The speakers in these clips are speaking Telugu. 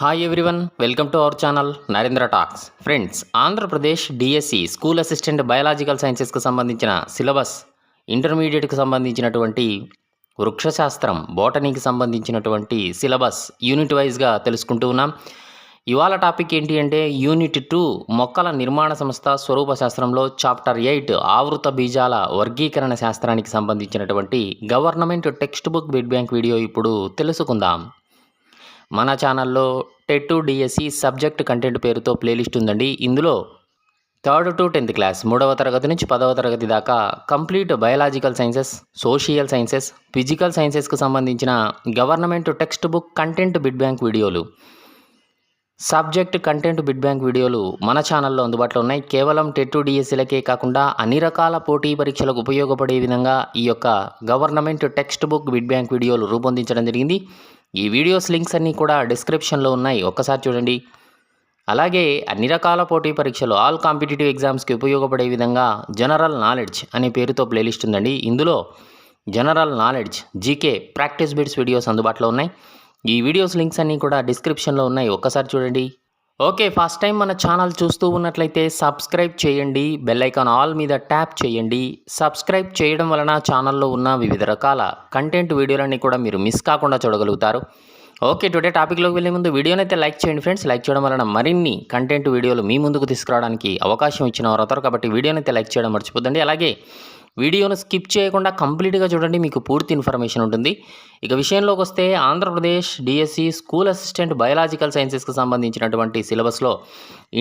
Hi everyone, welcome to our channel Narendra talks. Friends, Andhra Pradesh DSC school assistant biological సైన్సెస్కి సంబంధించిన సిలబస్, ఇంటర్మీడియట్కి సంబంధించినటువంటి వృక్షశాస్త్రం, బోటనీకి సంబంధించినటువంటి సిలబస్ యూనిట్ వైజ్గా తెలుసుకుంటూ ఉన్నాం. ఇవాళ టాపిక్ ఏంటి అంటే యూనిట్ 2 మొక్కల నిర్మాణ సంస్థ స్వరూప శాస్త్రంలో చాప్టర్ 8 ఆవృత బీజాల వర్గీకరణ శాస్త్రానికి సంబంధించినటువంటి government text book bid bank video ఇప్పుడు తెలుసుకుందాం. మన ఛానల్లో టెట్ డిఎస్సి సబ్జెక్ట్ కంటెంట్ పేరుతో ప్లేలిస్ట్ ఉందండి. ఇందులో 3rd to 10th క్లాస్ 3వ తరగతి నుంచి 10వ తరగతి దాకా complete biological sciences, social sciences, physical సైన్సెస్కి సంబంధించిన government text book content bit bank వీడియోలు, సబ్జెక్ట్ కంటెంట్ బిడ్ బ్యాంక్ వీడియోలు మన ఛానల్లో అందుబాటులో ఉన్నాయి. కేవలం టెట్ డిఎస్సీలకే కాకుండా అన్ని రకాల పోటీ పరీక్షలకు ఉపయోగపడే విధంగా ఈ యొక్క government text book bid bank వీడియోలు రూపొందించడం జరిగింది. ఈ వీడియోస్ లింక్స్ అన్నీ కూడా డిస్క్రిప్షన్లో ఉన్నాయి, ఒక్కసారి చూడండి. అలాగే అన్ని రకాల పోటీ పరీక్షలు, ఆల్ కాంపిటేటివ్ ఎగ్జామ్స్కి ఉపయోగపడే విధంగా జనరల్ నాలెడ్జ్ అనే పేరుతో ప్లేలిస్ట్ ఉందండి. ఇందులో general knowledge, GK, practice bits videos అందుబాటులో ఉన్నాయి. ఈ వీడియోస్ లింక్స్ అన్నీ కూడా డిస్క్రిప్షన్లో ఉన్నాయి, ఒక్కసారి చూడండి. ఓకే, ఫస్ట్ టైం మన ఛానల్ చూస్తూ ఉన్నట్లయితే సబ్స్క్రైబ్ చేయండి, బెల్ ఐకాన్ ఆల్ మీద ట్యాప్ చేయండి. సబ్స్క్రైబ్ చేయడం వలన ఛానల్లో ఉన్న వివిధ రకాల కంటెంట్ వీడియోలన్నీ కూడా మీరు మిస్ కాకుండా చూడగలుగుతారు. ఓకే, టుడే టాపిక్లోకి వెళ్ళే ముందు వీడియోని అయితే లైక్ చేయండి ఫ్రెండ్స్. లైక్ చేయడం వలన మరిన్ని కంటెంట్ వీడియోలు మీ ముందుకు తీసుకురావడానికి అవకాశం ఇచ్చిన వారు అవుతారు. కాబట్టి వీడియోని అయితే లైక్ చేయడం మర్చిపోద్దండి. అలాగే వీడియోను స్కిప్ చేయకుండా కంప్లీట్గా చూడండి, మీకు పూర్తి ఇన్ఫర్మేషన్ ఉంటుంది. ఇక విషయంలోకి వస్తే Andhra Pradesh DSC school assistant biological సైన్సెస్కి సంబంధించినటువంటి సిలబస్లో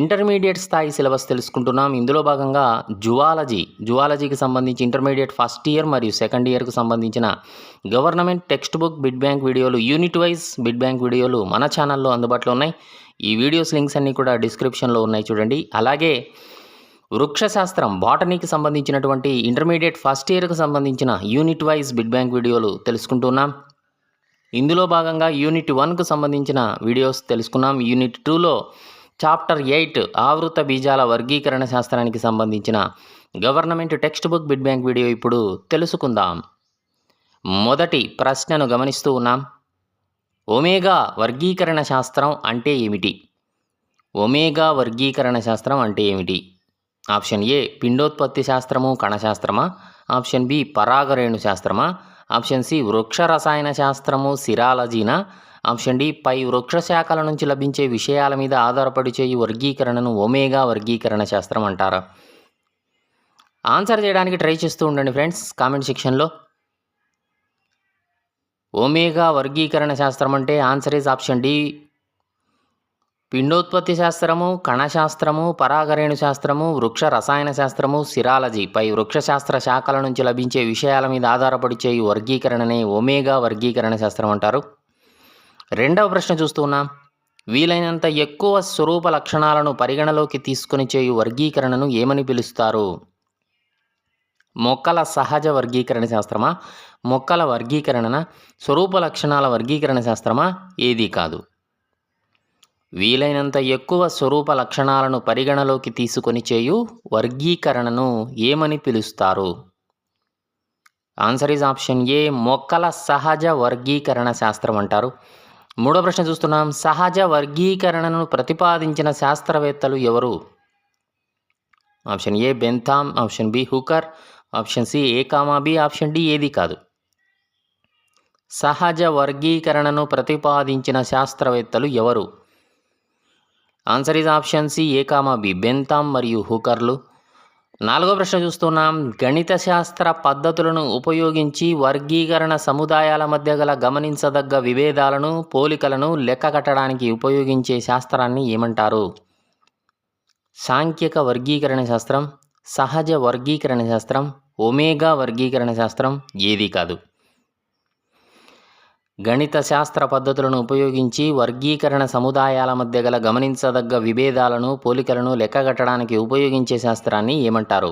ఇంటర్మీడియట్ స్థాయి సిలబస్ తెలుసుకుంటున్నాం. ఇందులో భాగంగా జువాలజీకి సంబంధించి ఇంటర్మీడియట్ ఫస్ట్ ఇయర్ మరియు సెకండ్ ఇయర్కు సంబంధించిన government text book bid bank వీడియోలు, యూనిట్ వైజ్ బిడ్ బ్యాంక్ వీడియోలు మన ఛానల్లో అందుబాటులో ఉన్నాయి. ఈ వీడియోస్ లింక్స్ అన్నీ కూడా డిస్క్రిప్షన్లో ఉన్నాయి, చూడండి. అలాగే వృక్షశాస్త్రం, బాటనీకి సంబంధించినటువంటి ఇంటర్మీడియట్ ఫస్ట్ ఇయర్కి సంబంధించిన యూనిట్ వైజ్ బిడ్ బ్యాంక్ వీడియోలు తెలుసుకుంటున్నాం. ఇందులో భాగంగా యూనిట్ 1కు సంబంధించిన వీడియోస్ తెలుసుకున్నాం. యూనిట్ 2లో చాప్టర్ 8 ఆవృత బీజాల వర్గీకరణ శాస్త్రానికి సంబంధించిన government text book bid bank video ఇప్పుడు తెలుసుకుందాం. మొదటి ప్రశ్నను గమనిస్తూ ఉన్నాం. ఒమేగా వర్గీకరణ శాస్త్రం అంటే ఏమిటి? ఒమేగా వర్గీకరణ శాస్త్రం అంటే ఏమిటి? ఆప్షన్ ఏ పిండోత్పత్తి శాస్త్రము, కణశాస్త్రమా? ఆప్షన్ బి పరాగరేణు శాస్త్రమా? ఆప్షన్ సి వృక్ష రసాయన శాస్త్రము, సిరాలజీనా? ఆప్షన్ డి పై వృక్ష శాఖల నుంచి లభించే విషయాల మీద ఆధారపడి చేయు వర్గీకరణను ఒమేగా వర్గీకరణ శాస్త్రం అంటారా? ఆన్సర్ చేయడానికి ట్రై చేస్తూ ఉండండి ఫ్రెండ్స్ కామెంట్ సెక్షన్లో. ఒమేగా వర్గీకరణ శాస్త్రం అంటే ఆన్సర్ ఈజ్ ఆప్షన్ డి పిండోత్పత్తి శాస్త్రము, కణశాస్త్రము, పరాగరేణు శాస్త్రము, వృక్ష రసాయన శాస్త్రము, సిరాలజీ పై వృక్షశాస్త్ర శాఖల నుంచి లభించే విషయాల మీద ఆధారపడి చేయు వర్గీకరణనే ఒమేగా వర్గీకరణ శాస్త్రం అంటారు. రెండవ ప్రశ్న చూస్తున్నాం. వీలైనంత ఎక్కువ స్వరూప లక్షణాలను పరిగణలోకి తీసుకుని చేయు వర్గీకరణను ఏమని పిలుస్తారు? మొక్కల సహజ వర్గీకరణ శాస్త్రమా? మొక్కల వర్గీకరణ, స్వరూప లక్షణాల వర్గీకరణ శాస్త్రమా? ఏదీ కాదు. వీలైనంత ఎక్కువ స్వరూప లక్షణాలను పరిగణలోకి తీసుకొని చేయు వర్గీకరణను ఏమని పిలుస్తారు? ఆన్సర్ ఈజ్ ఆప్షన్ ఏ మొక్కల సహజ వర్గీకరణ శాస్త్రం అంటారు. మూడో ప్రశ్న చూస్తున్నాం. సహజ వర్గీకరణను ప్రతిపాదించిన శాస్త్రవేత్తలు ఎవరు? Option A Bentham, option B Hooker, option C A comma B, option D ఏది కాదు. సహజ వర్గీకరణను ప్రతిపాదించిన శాస్త్రవేత్తలు ఎవరు? Answer is option C A comma B, Bentham మరియు హుకర్లు. నాలుగో ప్రశ్న చూస్తున్నాం. గణిత శాస్త్ర పద్ధతులను ఉపయోగించి వర్గీకరణ సముదాయాల మధ్య గల గమనించదగ్గ విభేదాలను, పోలికలను లెక్క కట్టడానికి ఉపయోగించే శాస్త్రాన్ని ఏమంటారు? సాంఖ్యక వర్గీకరణ శాస్త్రం, సహజ వర్గీకరణ శాస్త్రం, ఒమేగా వర్గీకరణ శాస్త్రం, ఏదీ కాదు. గణిత శాస్త్ర పద్ధతులను ఉపయోగించి వర్గీకరణ సముదాయాల మధ్య గల గమనించదగ్గ విభేదాలను, పోలికలను లెక్కగట్టడానికి ఉపయోగించే శాస్త్రాన్ని ఏమంటారు?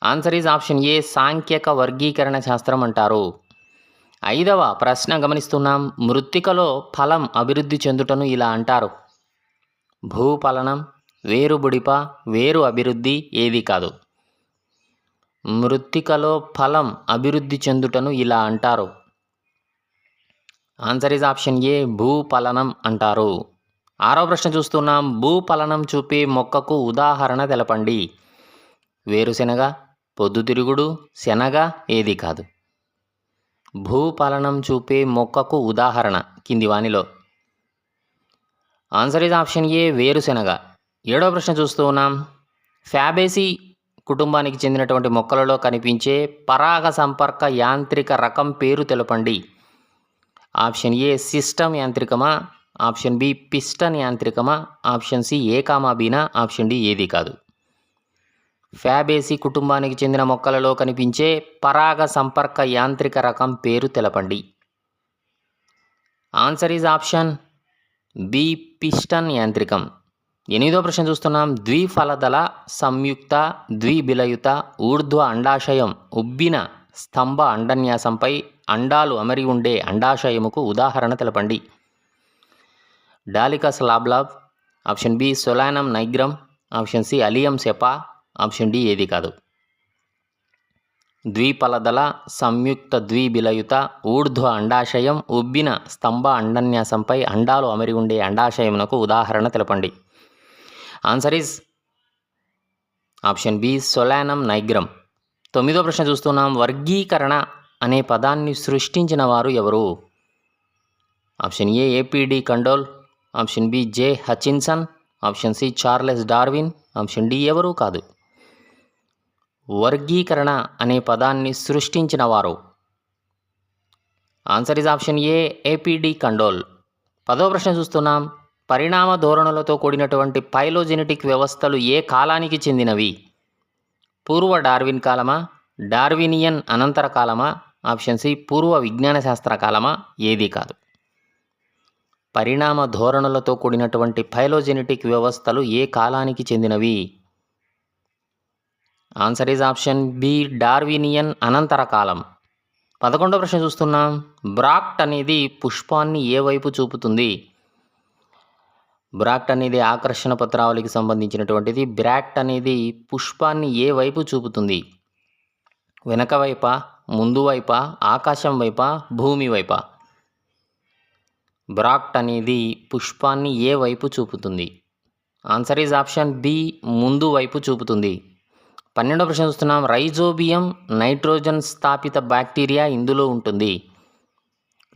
ఆన్సర్ ఈజ్ ఆప్షన్ ఏ సాంఖ్యక వర్గీకరణ శాస్త్రం అంటారు. ఐదవ ప్రశ్న గమనిస్తున్నాం. మృత్తికలో ఫలం అభివృద్ధి చెందుటను ఇలా అంటారు. భూఫలనం, వేరుబుడిప, వేరు అభివృద్ధి, ఏదీ కాదు. మృత్తికలో ఫలం అభివృద్ధి చెందుటను ఇలా అంటారు. ఆన్సర్ ఈజ్ ఆప్షన్ ఏ భూపలనం అంటారు. 6వ ప్రశ్న చూస్తున్నాం. భూపలనం చూపే మొక్కకు ఉదాహరణ తెలపండి. వేరుశెనగ, పొద్దుతిరుగుడు, శనగ ఏది కాదు. భూపలనం చూపే మొక్కకు ఉదాహరణ కింది వానిలో. ఆన్సర్ ఈజ్ ఆప్షన్ ఏ వేరుశెనగ. 7వ ప్రశ్న చూస్తూ ఉన్నాం. ఫ్యాబేసి కుటుంబానికి చెందినటువంటి మొక్కలలో కనిపించే పరాగ సంపర్క యాంత్రిక రకం పేరు తెలపండి. ఆప్షన్ ఏ సిస్టమ్ యాంత్రికమా, ఆప్షన్ బి పిస్టన్ యాంత్రికమా, ఆప్షన్ సి ఏ కామా బీనా, ఆప్షన్ డి ఏది కాదు. ఫ్యాబేసి కుటుంబానికి చెందిన మొక్కలలో కనిపించే పరాగ సంపర్క యాంత్రిక రకం పేరు తెలపండి. Answer is option B piston యాంత్రికం. 8వ ప్రశ్న చూస్తున్నాం. ద్విఫలదళ సంయుక్త ద్విబిలయుత ఊర్ధ్వ అండాశయం ఉబ్బిన స్తంభ అండన్యాసంపై అండాలు అమరి ఉండే అండాశయముకు ఉదాహరణ తెలపండి. Dolichos lablab, option B Solanum nigrum, option C Allium cepa, option D ఏది కాదు. ద్విఫలదళ సంయుక్త ద్విబిలయుత ఊర్ధ్వ అండాశయం ఉబ్బిన స్తంభ అండన్యాసంపై అండాలు అమరి ఉండే అండాశయమునకు ఉదాహరణ తెలపండి. Answer is option B Solanum nigrum. 9వ ప్రశ్న చూస్తున్నాం. వర్గీకరణ అనే పదాన్ని సృష్టించిన వారు ఎవరు? Option A APD Candolle, option B J Hutchinson, option C Charles Darwin, option D ఎవరూ కాదు. వర్గీకరణ అనే పదాన్ని సృష్టించిన వారు. Answer is option A APD Candolle. 10వ ప్రశ్న చూస్తున్నాం. పరిణామ ధోరణులతో కూడినటువంటి పైలోజెనెటిక్ వ్యవస్థలు ఏ కాలానికి చెందినవి? పూర్వ డార్విన్ కాలమా, డార్వినియన్ అనంతర కాలమా, ఆప్షన్ సి పూర్వ విజ్ఞాన శాస్త్ర కాలమా, ఏది కాదు. పరిణామ ధోరణులతో కూడినటువంటి పైలోజెనెటిక్ వ్యవస్థలు ఏ కాలానికి చెందినవి? Answer is option B Darwinian అనంతర కాలం. 11వ ప్రశ్న చూస్తున్నాం. బ్రాక్ట్ అనేది పుష్పాన్ని ఏ వైపు చూపుతుంది? బ్రాక్ట్ అనేది ఆకర్షణ పత్రావళికి సంబంధించినటువంటిది. బ్రాక్ట్ అనేది పుష్పాన్ని ఏ వైపు చూపుతుంది? వెనక వైపా, ముందు వైపా, ఆకాశం వైపా, భూమి వైపా? బ్రాక్ట్ అనేది పుష్పాన్ని ఏ వైపు చూపుతుంది? ఆన్సర్ ఈజ్ ఆప్షన్ బి ముందు వైపు చూపుతుంది. 12వ ప్రశ్న చూస్తున్నాం. రైజోబియం నైట్రోజన్ స్థాపిత బ్యాక్టీరియా ఇందులో ఉంటుంది.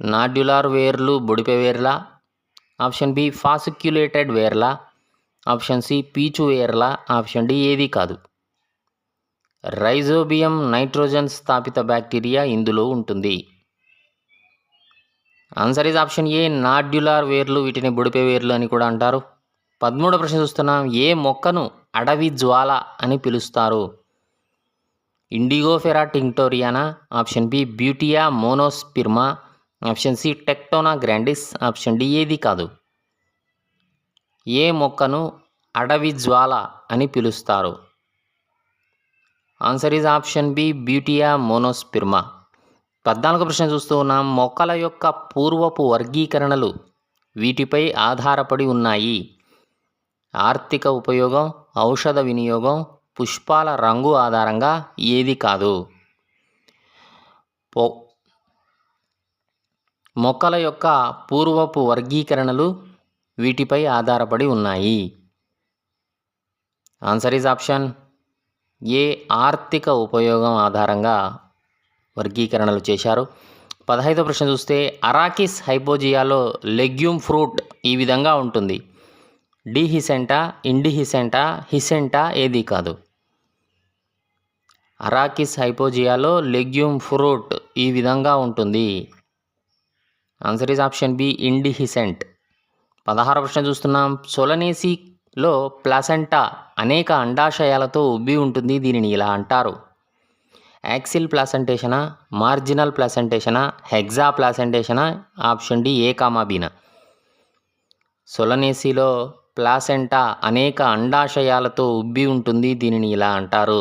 నాడ్యులార్ వేర్లు బొడిపె వేర్ల, ఆప్షన్ బి ఫాసిక్యులేటెడ్ వేర్ల, ఆప్షన్ సి పీచు వేర్ల, ఆప్షన్ డి ఏది కాదు. రైజోబియం నైట్రోజన్ స్థాపిత బ్యాక్టీరియా ఇందులో ఉంటుంది. ఆన్సర్ ఈజ్ ఆప్షన్ ఏ నాడ్యులార్ వేర్లు, వీటిని బొడిపె వేర్లు అని కూడా అంటారు. 13వ ప్రశ్న చూస్తున్నాం. ఏ మొక్కను అడవి జ్వాల అని పిలుస్తారు? Indigofera tinctoriana, option B Butea monosperma, option C Tectona grandis, option D ఏది కాదు. ఏ మొక్కను అడవి జ్వాల అని పిలుస్తారు? Answer is option B Butea monosperma. 14వ ప్రశ్న చూస్తూ ఉన్నాం. మొక్కల యొక్క పూర్వపు వర్గీకరణలు వీటిపై ఆధారపడి ఉన్నాయి. ఆర్థిక ఉపయోగం, ఔషధ వినియోగం, పుష్పాల రంగు ఆధారంగా ఏది కాదు. మొక్కల యొక్క పూర్వపు వర్గీకరణలు వీటిపై ఆధారపడి ఉన్నాయి. ఆన్సర్ ఈజ్ ఆప్షన్ ఏ ఆర్థిక ఉపయోగం ఆధారంగా వర్గీకరణలు చేశారు. 15వ ప్రశ్న చూస్తే అరాకిస్ హైపోజియాలో లెగ్యూమ్ ఫ్రూట్ ఈ విధంగా ఉంటుంది. డిహిసెంటా, ఇండిహిసెంటా, హిసెంటా ఏది కాదు. అరాకిస్ హైపోజియాలో లెగ్యూమ్ ఫ్రూట్ ఈ విధంగా ఉంటుంది. Answer is option B indehiscent. 16వ ప్రశ్న చూస్తున్నాం. సొలనేసిలో ప్లాసెంటా అనేక అండాశయాలతో ఉబ్బి ఉంటుంది. దీనిని ఇలా అంటారు. యాక్సిల్ ప్లాసెంటేషనా, మార్జినల్ ప్లాసెంటేషనా, హెగ్జా ప్లాసెంటేషనా, ఆప్షన్ డి ఏ కామా బీనా. సొలనేసిలో ప్లాసెంటా అనేక అండాశయాలతో ఉబ్బి ఉంటుంది. దీనిని ఇలా అంటారు.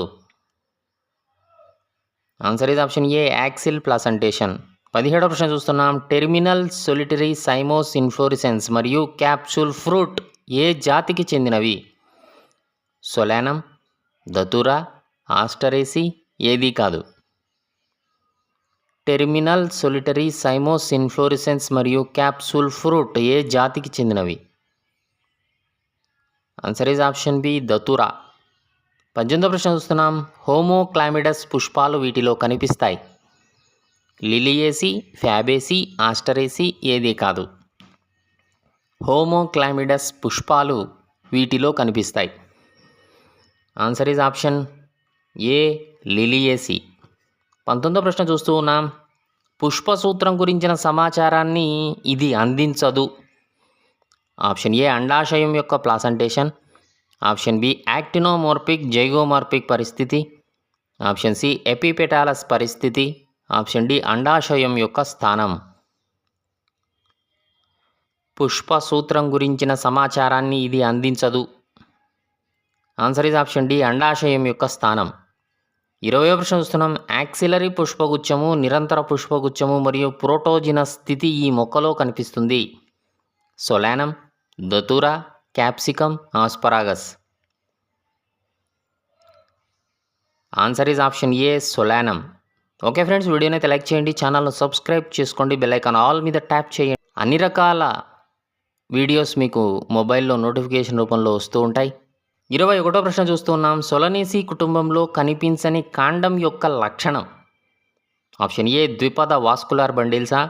Answer is option A axile placentation. 17వ ప్రశ్న చూస్తున్నాం. టెర్మినల్ సొలిటరీ సైమోస్ ఇన్ఫ్లోరిసెన్స్ మరియు క్యాప్సూల్ ఫ్రూట్ ఏ జాతికి చెందినవి? సొలానం, దతురా, ఆస్టరేసి ఏది కాదు. టెర్మినల్ సొలిటరీ సైమోస్ ఇన్ఫ్లోరిసెన్స్ మరియు క్యాప్సూల్ ఫ్రూట్ ఏ జాతికి చెందినవి? Answer is option B Datura. 18వ ప్రశ్న చూస్తున్నాం. హోమోక్లామిడస్ పుష్పాలు వీటిలో కనిపిస్తాయి. లిలియేసి, ఫ్యాబేసి, ఆస్టరేసి ఏది కాదు? హోమోక్లామిడస్ పుష్పాలు వీటిలో కనిపిస్తాయి. Answer is option A Liliaceae. 19వ ప్రశ్న చూస్తూ ఉన్నాం. పుష్పసూత్రం గురించిన సమాచారాన్ని ఇది అందించదు. ఆప్షన్ ఏ అండాశయం యొక్క ప్లాసెంటేషన్, ఆప్షన్ బి యాక్టినోమోర్ఫిక్ జైగోమార్ఫిక్ పరిస్థితి, ఆప్షన్ సి ఎపిపెటాలస్ పరిస్థితి, ఆప్షన్ డి అండాశయం యొక్క స్థానం. పుష్పసూత్రం గురించిన సమాచారాన్ని ఇది అందించదు. ఆన్సర్ ఈజ్ ఆప్షన్ డి అండాశయం యొక్క స్థానం. 20వ ప్రశ్న చూస్తున్నాం. యాక్సిలరీ పుష్పగుచ్చము, నిరంతర పుష్పగుచ్చము మరియు ప్రోటోజినస్ స్థితి ఈ మొక్కలో కనిపిస్తుంది. Solanum, Datura, Capsicum, Asparagus. Answer is option A Solanum. Okay friends, వీడియోని అయితే లైక్ చేయండి, ఛానల్ను సబ్స్క్రైబ్ చేసుకోండి, బెల్ ఐకాన్ ఆల్ మీద ట్యాప్ చేయండి. అన్ని రకాల వీడియోస్ మీకు మొబైల్లో నోటిఫికేషన్ రూపంలో వస్తూ ఉంటాయి. 21వ ప్రశ్న చూస్తున్నాం. సొలనేసి కుటుంబంలో కనిపించని కాండం యొక్క లక్షణం. ఆప్షన్ ఏ ద్విపద వాస్కులార్ బండిల్సా,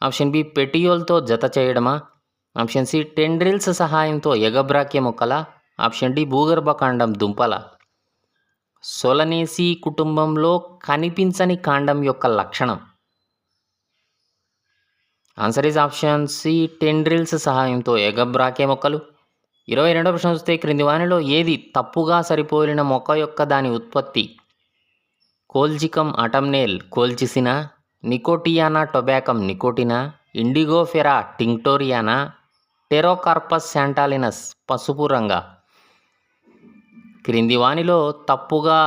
ఆప్షన్ బి పెటియోల్తో జత చేయడమా, ఆప్షన్ సి టెండ్రిల్స్ సహాయంతో ఎగబ్రాక్య మొక్కల, ఆప్షన్ డి భూగర్భకాండం దుంపల. సొలనేసి కుటుంబంలో కనిపించని కాండం యొక్క లక్షణం. Answer is option C tendrils సహాయంతో ఎగబ్రాక్య మొక్కలు. 22వ ప్రశ్న చూస్తే క్రింది వానిలో ఏది తప్పుగా సరిపోలిన మొక్క యొక్క దాని ఉత్పత్తి? కోల్జికమ్ అటమ్నేల్ కోల్చిసినా, నికోటియానా టొబాకమ్ నికోటినా, ఇండిగోఫెరా టింక్టోరియానా, టెరోకార్పస్ శాంటాలినస్ పసుపు రంగ. క్రింది వానిలో తప్పుగా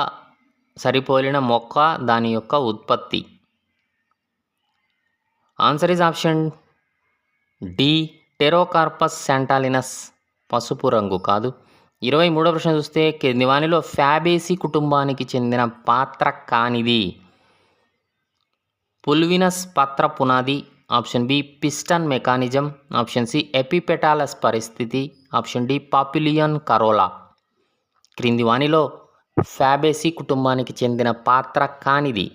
సరిపోలిన మొక్క దాని యొక్క ఉత్పత్తి. Answer is option D Pterocarpus శాంటాలినస్ పసుపు రంగు కాదు. 23వ ప్రశ్న చూస్తే కింది వానిలో ఫ్యాబేసి కుటుంబానికి చెందిన పాత్ర కానిది? పుల్వినస్ పత్ర పునాది, option B piston mechanism, option C epipetalous పరిస్థితి, ఆప్షన్ డి పాపిలియన్ కరోలా. క్రింది వానిలో ఫ్యాబేసి కుటుంబానికి చెందిన పాత్ర కానిది?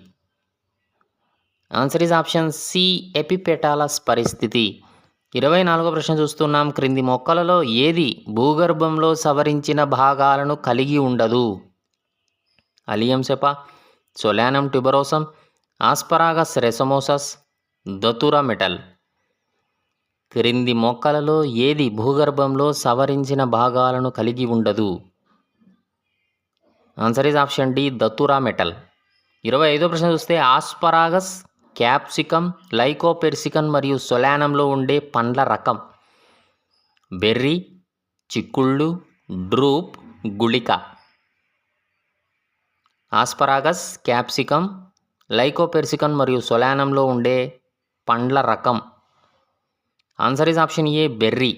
Answer is option C epipetalous పరిస్థితి. 24వ ప్రశ్న చూస్తున్నాం. క్రింది మొక్కలలో ఏది భూగర్భంలో సవరించిన భాగాలను కలిగి ఉండదు? Allium cepa, Solanum tuberosum, Asparagus racemosus, Datura metel. క్రింది మొక్కలలో ఏది భూగర్భంలో సవరించిన భాగాలను కలిగి ఉండదు? Answer is option D Datura metel. 25వ ప్రశ్న చూస్తే ఆస్పరాగస్, క్యాప్సికమ్, లైకోపెర్సికన్ మరియు సొలానంలో ఉండే పండ్ల రకం? బెర్రీ, చిక్కుళ్ళు, డ్రూప్, గుళిక. ఆస్పరాగస్, క్యాప్సికమ్, లైకోపెర్సికన్ మరియు సొలానంలో ఉండే పండ్ల రకం. Answer is option A berry.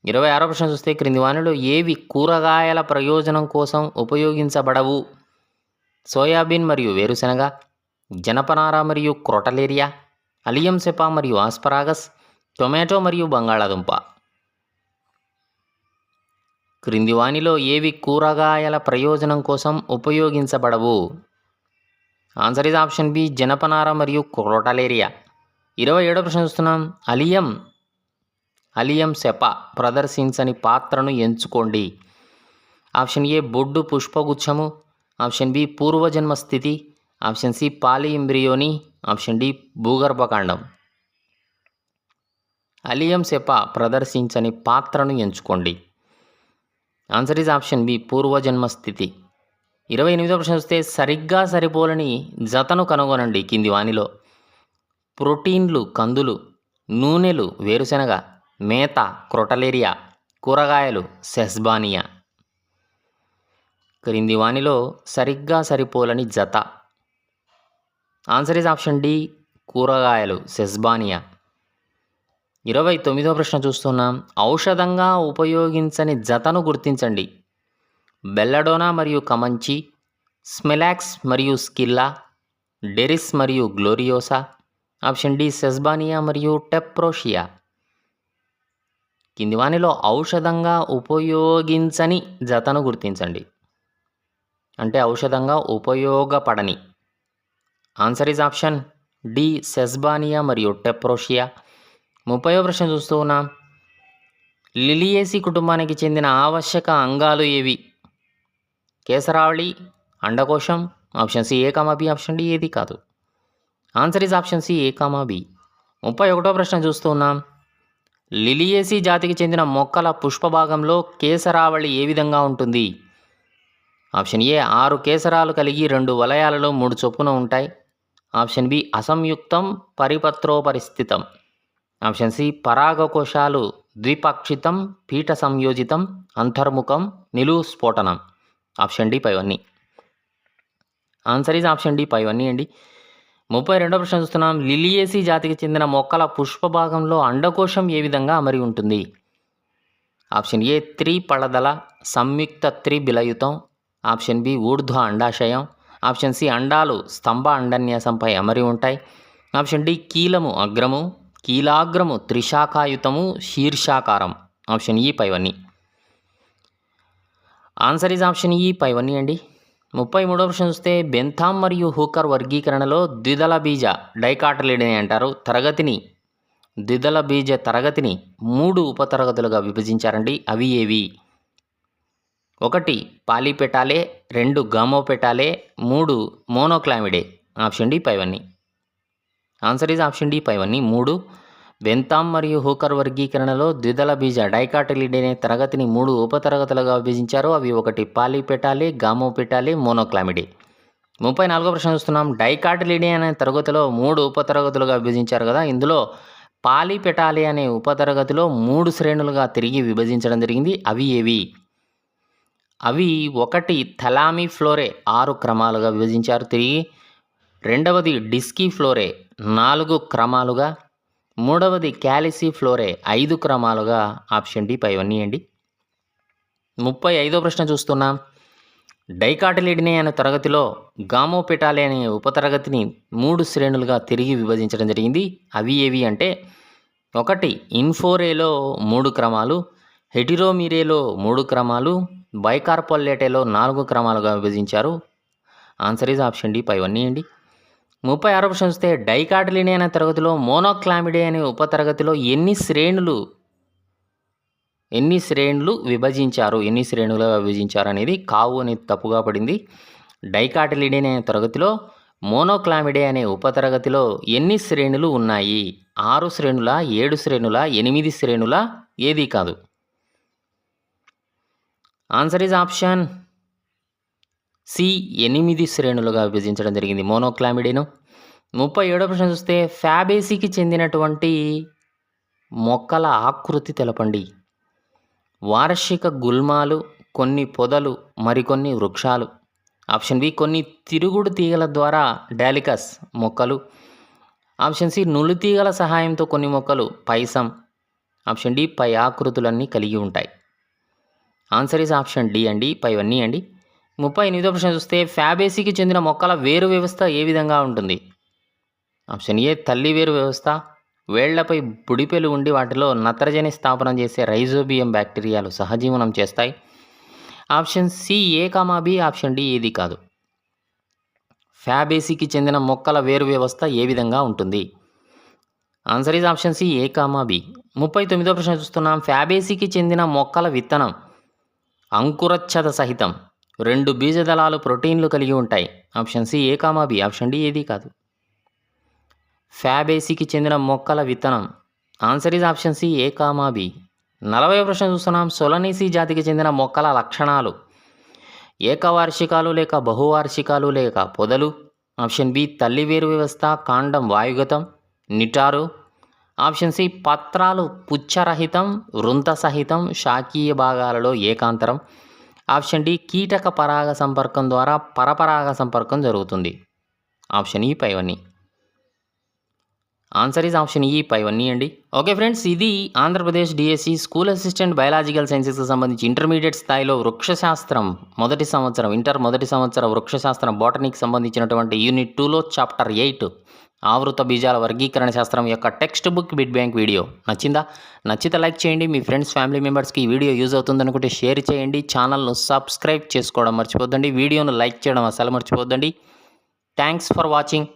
26వ ప్రశ్న చూస్తే క్రింది వానిలో ఏవి కూరగాయల ప్రయోజనం కోసం ఉపయోగించబడవు? సోయాబీన్ మరియు వేరుశెనగ, జనపనార మరియు క్రోటలేరియా, అలియం సెపా మరియు ఆస్పరాగస్, టొమాటో మరియు బంగాళాదుంప. క్రింది వానిలో ఏవి కూరగాయల ప్రయోజనం కోసం ఉపయోగించబడవు? ఆన్సర్ ఈజ్ ఆప్షన్ బి జనపనార మరియు క్రోటలేరియా. 27వ ప్రశ్న చూస్తున్నాం. అలియం సెపా ప్రదర్శించని పాత్రను ఎంచుకోండి. ఆప్షన్ ఏ బొడ్డు పుష్పగుచ్చము, ఆప్షన్ బి పూర్వజన్మ స్థితి, ఆప్షన్ సి పాలి ఎంబ్రియోని, ఆప్షన్ డి భూగర్భకాండం. అలియం సెపా ప్రదర్శించని పాత్రను ఎంచుకోండి. ఆన్సర్ ఈజ్ ఆప్షన్ బి పూర్వజన్మ స్థితి. 28వ ప్రశ్న చూస్తే సరిగ్గా సరిపోలని జతను కనుగొనండి కింది వానిలో. ప్రోటీన్లు కందులు, నూనెలు వేరుశెనగ, మేత క్రోటలేరియా, కూరగాయలు సెస్బానియా. క్రింది వానిలో సరిగ్గా సరిపోలని జత. ఆన్సర్ ఈజ్ ఆప్షన్ డి కూరగాయలు సెస్బానియా. 29వ ప్రశ్న చూస్తున్నాం. ఔషధంగా ఉపయోగించని జతను గుర్తించండి. బెల్లడోనా మరియు కమంచి, స్మెలాక్స్ మరియు స్కిల్లా, డెరిస్ మరియు గ్లోరియోసా. ఆప్షన్ డి సెస్బానియా మరియు టెప్రోషియా. కింది వానిలో ఔషధంగా ఉపయోగించని జతను గుర్తించండి. అంటే ఔషధంగా ఉపయోగపడని. ఆన్సర్ ఈజ్ ఆప్షన్ డి సెస్బానియా మరియు టెప్రోషియా. 30వ ప్రశ్న చూస్తూ ఉన్నాం. లిలియేసి కుటుంబానికి చెందిన ఆవశ్యక అంగాలు ఏవి? కేసరావళి, అండకోశం. Option C A comma B, option D ఏది కాదు. Answer is option C A comma B. 31వ ప్రశ్న చూస్తూ ఉన్నాం. లిలియేసి జాతికి చెందిన మొక్కల పుష్పభాగంలో కేసరావళి ఏ విధంగా ఉంటుంది? ఆప్షన్ ఏ 6 కేసరాలు కలిగి 2 వలయాలలో 3 చొప్పున ఉంటాయి. ఆప్షన్ బి అసంయుక్తం పరిపత్రోపరిస్థితం. ఆప్షన్ సి పరాగకోశాలు ద్విపాక్షితం పీఠ సంయోజితం అంతర్ముఖం నిలువు స్ఫోటనం. ఆప్షన్ డి పైవన్నీ. ఆన్సర్ ఈజ్ ఆప్షన్ డి పైవన్నీ అండి. 32వ ప్రశ్న చూస్తున్నాం. లిలియేసి జాతికి చెందిన మొక్కల పుష్పభాగంలో అండకోశం ఏ విధంగా అమరి ఉంటుంది? ఆప్షన్ ఏ త్రిపళదల సంయుక్త త్రిబిలయుతం. ఆప్షన్ బి ఊర్ధ్వ అండాశయం. ఆప్షన్ సి అండాలు స్తంభ అండన్యాసంపై అమరి ఉంటాయి. ఆప్షన్ డి కీలము అగ్రము, కీలాగ్రము త్రిశాఖాయుతము శీర్షాకారం. ఆప్షన్ ఈ పైవన్నీ. ఆన్సర్ ఈజ్ ఆప్షన్ ఈ పైవన్నీ అండి. 33వ ప్రశ్న చూస్తే బెంథామ్ మరియు హూకర్ వర్గీకరణలో ద్విదళ బీజ డైకాటలిడీ అంటారు ద్విదళ బీజ తరగతిని 3 ఉపతరగతులుగా విభజించారండి. అవి ఏవి? 1 పాలీపెటాలే, 2 గామోపెటాలే, 3 మోనోక్లామిడే. ఆప్షన్ డి పైవన్నీ. ఆన్సర్ ఈజ్ ఆప్షన్ డి పైవన్నీ 3. బెంథామ్ మరియు హూకర్ వర్గీకరణలో ద్విదళ బీజ డైకాటిలిడే అనే తరగతిని 3 ఉపతరగతులుగా విభజించారు. అవి 1 పాలీపెటాలే, గామోపెటాలే, మోనోక్లామిడే. 34వ ప్రశ్న చూస్తున్నాం. డైకాటిలిడే అనే తరగతిలో 3 ఉపతరగతులుగా విభజించారు కదా. ఇందులో పాలీపెటాలే అనే ఉపతరగతిలో 3 శ్రేణులుగా తిరిగి విభజించడం జరిగింది. అవి ఏవి? అవి 1 థలామీ ఫ్లోరే 6 క్రమాలుగా విభజించారు తిరిగి. 2వది డిస్కీ ఫ్లోరే 4 క్రమాలుగా. 3వది క్యాలిసీ ఫ్లోరే 5 క్రమాలుగా. ఆప్షన్ డి పైవన్నీ అండి. 35వ ప్రశ్న చూస్తున్నాం. డైకాటిలిడే అనే తరగతిలో గామోపెటాలే అనే ఉపతరగతిని 3 శ్రేణులుగా తిరిగి విభజించడం జరిగింది. అవి ఏవి అంటే 1 ఇన్ఫోరేలో 3 క్రమాలు, హెటిరోమిరేలో 3 క్రమాలు, బైకార్పొల్లేటేలో 4 క్రమాలుగా విభజించారు. ఆన్సర్ ఈజ్ ఆప్షన్ డి పైవన్నీ అండి. 36వ ప్రశ్న చూస్తే డైకాటిలిడే అనే తరగతిలో మోనోక్లామిడే అనే ఉపతరగతిలో ఎన్ని శ్రేణులు విభజించారు? ఎన్ని శ్రేణులుగా విభజించారు అనేది కావు అనేది తప్పుగా పడింది. డైకాటిలిడే అనే తరగతిలో మోనోక్లామిడే అనే ఉపతరగతిలో ఎన్ని శ్రేణులు ఉన్నాయి? 6 శ్రేణుల, 7 శ్రేణుల, 8 శ్రేణుల? ఏది కాదు. ఆన్సర్ ఈజ్ ఆప్షన్ సి 8 శ్రేణులుగా విభజించడం జరిగింది మోనోక్లామిడేను. 37వ ప్రశ్న చూస్తే ఫ్యాబేసీకి చెందినటువంటి మొక్కల ఆకృతి తెలపండి. వార్షిక గుల్మాలు, కొన్ని పొదలు, మరికొన్ని వృక్షాలు. ఆప్షన్ బి కొన్ని తిరుగుడు తీగల ద్వారా డాలికస్ మొక్కలు. ఆప్షన్ సి నులితీగల సహాయంతో కొన్ని మొక్కలు పైసం. ఆప్షన్ డి పై ఆకృతులన్నీ కలిగి ఉంటాయి. ఆన్సర్ ఈజ్ ఆప్షన్ డి అండి పైవన్నీ అండి. 38వ ప్రశ్న చూస్తే ఫ్యాబేసీకి చెందిన మొక్కల వేరు వ్యవస్థ ఏ విధంగా ఉంటుంది? ఆప్షన్ ఏ తల్లి వేరు వ్యవస్థ. వేళ్లపై బుడిపెలు ఉండి వాటిలో నత్రజని స్థాపనం చేసే రైజోబియం బ్యాక్టీరియాలు సహజీవనం చేస్తాయి. Option C A comma B, option D ఏది కాదు. ఫ్యాబేసీకి చెందిన మొక్కల వేరు వ్యవస్థ ఏ విధంగా ఉంటుంది? Answer is option C A comma B. 39వ ప్రశ్న చూస్తున్నాం. ఫ్యాబేసీకి చెందిన మొక్కల విత్తనం అంకురచ్ఛద సహితం 2 బీజదళాలు ప్రోటీన్లు కలిగి ఉంటాయి. Option C A comma B, option D ఏది కాదు. ఫ్యాబేసీకి చెందిన మొక్కల విత్తనం. Answer is option C A comma B. 40వ ప్రశ్న చూస్తున్నాం. సొలనేసి జాతికి చెందిన మొక్కల లక్షణాలు ఏకవార్షికాలు లేక బహువార్షికాలు లేక పొదలు. ఆప్షన్ బి తల్లి వేరు వ్యవస్థ, కాండం వాయుగతం, నిటారు. ఆప్షన్ సి పత్రాలు పుచ్చరహితం, వృంత సహితం, శాకీయ భాగాలలో ఏకాంతరం. ఆప్షన్ డి కీటక పరాగ సంపర్కం ద్వారా పరపరాగ సంపర్కం జరుగుతుంది. ఆప్షన్ ఈ పైవన్నీ. ఆన్సర్ ఈజ్ ఆప్షన్ ఈ పైవన్నీ అండి. ఓకే ఫ్రెండ్స్, ఇది Andhra Pradesh DSC school assistant biological సైన్సెస్కి సంబంధించి ఇంటర్మీడియట్ స్థాయిలో వృక్షశాస్త్రం ఇంటర్ మొదటి సంవత్సరం వృక్షశాస్త్రం బోటనీకి సంబంధించినటువంటి యూనిట్ 2లో చాప్టర్ 8 ఆవృత బీజాల వర్గీకరణ శాస్త్రం యొక్క text book bid bank video నచ్చిందా? నచ్చితే లైక్ చేయండి. మీ ఫ్రెండ్స్ ఫ్యామిలీ మెంబర్స్కి ఈ వీడియో యూజ్ అవుతుందనుకుంటే షేర్ చేయండి. ఛానల్ను సబ్స్క్రైబ్ చేసుకోవడం మర్చిపోద్దండి. వీడియోను లైక్ చేయడం అసలు మర్చిపోద్దండి. Thanks for watching.